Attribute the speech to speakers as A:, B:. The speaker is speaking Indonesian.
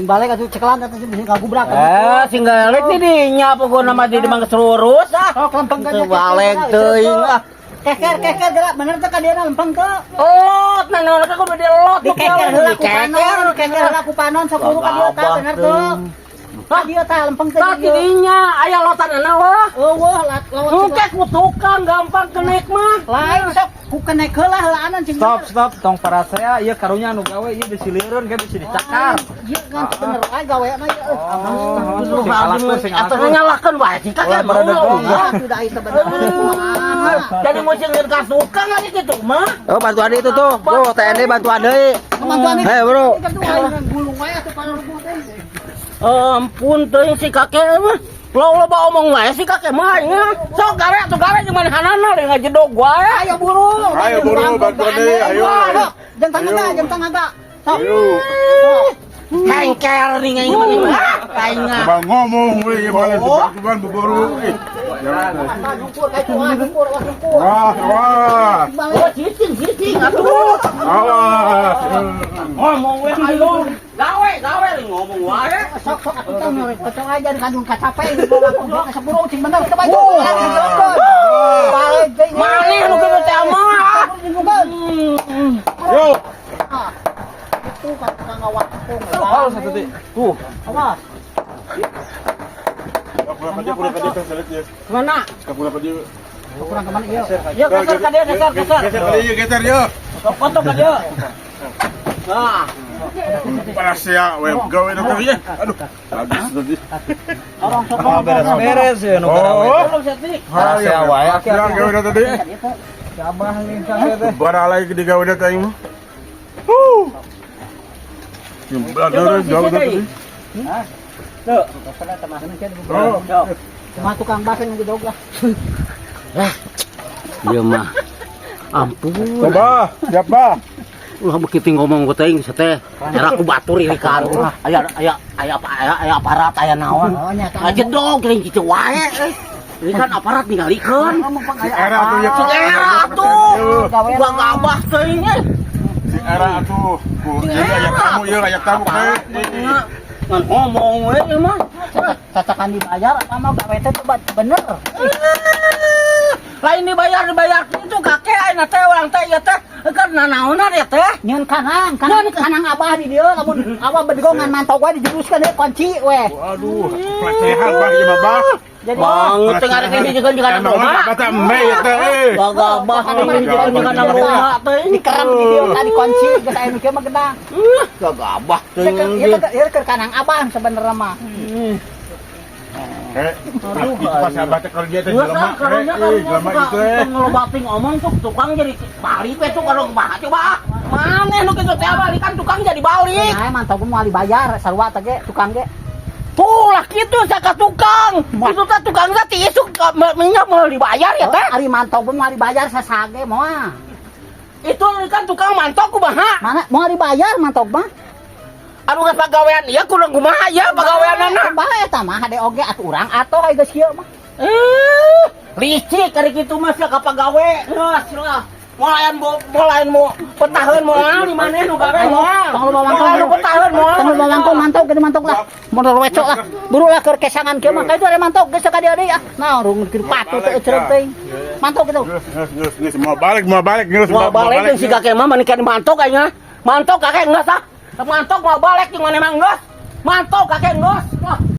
A: Balik atuh cekelan atuh sih kagubrak.
B: Singgalek nih dinya pokoknya mah di mang kesurus
A: Oh, lempeng kan.
B: balik teuing ah.
A: Keker gerak bener teh ka dieu lempeng teh.
B: Oh, nanaon ka kudu dilot.
A: Dikeker heula ku panon, keker heula ku panon sapuluh ka dieu teh bener tuh. Ka dieu teh lempeng teh.
B: Tah dinya aya lotanana wah.
A: Eueuh lawat.
B: Engke ku tukang gampang kenek mah.
A: Lain sok ku kenek heula heulaan cing.
C: Stop, tong para saya ieu karunya anu gawe ieu disilireun ge bisa dicakar.
A: Ieu kan bener wae gawe mah ieu.
B: Atuh nyalakeun wae sih kakek.
A: Tidak itu bener.
B: Jadi mesti ngirkas tukang aja gitu mah.
C: Oh, bantuan itu tuh. Tuh, TNI bantuan deui.
A: Bantuan itu.
C: Hei, Bro.
A: Gulung wae atuh panon teh.
B: Ampun teuing si kakek mah. Loba omong wae si kakek mah nya. Sok gawe atuh gawe jeung manahanana le ngajedog wae.
A: Ayo buru.
D: Ayo buru bantuan deui, ayo.
A: Jentang aga. Sok.
B: Hengker nih ngaing kainga.
D: Bang ngomong we balik sebagian buru. Wah.
B: Oh, cicing atuh.
D: Awas.
B: Ngomong we ayo. Gawe ngomong wae.
A: Sok atuh teh kocok aja di kandung kacape di bawah kudu ka sepuluh cing bener teh baju. Balik deui.
B: Maneh nu kieu teh mah.
D: Yo.
A: Tuh kan tukang awak tuh.
C: Oh, satu titik. Tuh.
A: Awas.
D: Pura ka dia ya.
B: Mana?
D: Pura ka dia.
A: Kurang kemana ieu?
B: Ya geser ka dia geser.
D: Geser ka dia, geser yo.
B: Foto ka dia. Nah,
D: Para sia we gawe na tadi. Aduh. Habis tadi.
A: Orang sok
C: Beres ya nu
D: Oh.
B: belum setik.
C: Rahasia wae
D: Ya gawe na tadi.
C: Abah nih kakek teh.
D: Bara lagi di gawe na tadi mah. Jumlah gawe na tadi.
B: Tuh.
D: Oh.
A: cuma tukang bakso yang gedog lah.
B: Dia mah. Ampun.
D: Coba, siap ba?
B: Ulah bekitu ngomong ku teh teh. Era ku batur irikan. Aya aparat aya naon.
A: Oh nyata.
B: Ngajedog geuning kitu wae. Ini kan aparat ninggalikeun.
D: Era tuh ya.
B: Si era tuh. Gua gabah teuing eh.
D: Si era atuh. Ayak tamu teh.
B: Ngan ngomong we mah.
A: Cacakan dibayar apa mah gawe teh bener.
B: Lain dibayar itu kakek ayeuna teh urang teh ieu teh keur nanaonan ya teh.
A: Nyeun kanang abah di dieu lamun abah bedegongan mantau we dijuruskeun deui kunci we.
D: Waduh, pelecehan bah ieu mah bah.
A: Jadi
B: Banget teh ngarek ini jeung kana rumah.
D: Kata me ya teh.
B: Gagabah ini jeung kana rumah teh.
A: dikerem di dieu tadi kunci geus aya nu kieu mah gedang.
B: Gagabah teh.
A: Ieu keur kanang abah sebenarnya mah.
D: Itu pas abah teh kerja teh jelema.
B: Karena
D: Jelema itu
B: ngelobating omong tuh tukang jadi balik we tuh kalau kumaha coba. Maneh nu kitu teh balik kan tukang jadi balik.
A: Nah, mantau ku moal dibayar sarua teh ge tukang ge.
B: Tuh lah kitu saka tukang. Itu teh tukang teh tiisuk minyak mau dibayar ya teh.
A: Ari mantau ku moal dibayar sasage moal.
B: Itu kan tukang mantok kumaha.
A: Mana moal dibayar mantau mah?
B: Anu geus pagawean ieu kurang kumaha ya pagaweanana.
A: Bae eta mah hade oge atuh urang atoh geus kieu mah.
B: Licik kari kitu mah sia kapagawe. Geus lah. Molayan petaheun moal di maneh nu gawe moal.
A: Tong lu bawang
B: Moal nu petaheun moal.
A: Tong lu bawang mantau gede mantau lah. Modal wecok lah. Buru lah keur kesangan kieu mah ka itu ada mantau geus ka dieu deui ah. Nah urang keur patu teh eucereun teuing. Mantau kitu.
D: Geus mau balik geus
B: Mau balik jeung si kakek mah manikeun mantok kayaknya. Mantok kakek geus ah. Mantok mau balik jeung maneh mah geus. Mantok kakek geus.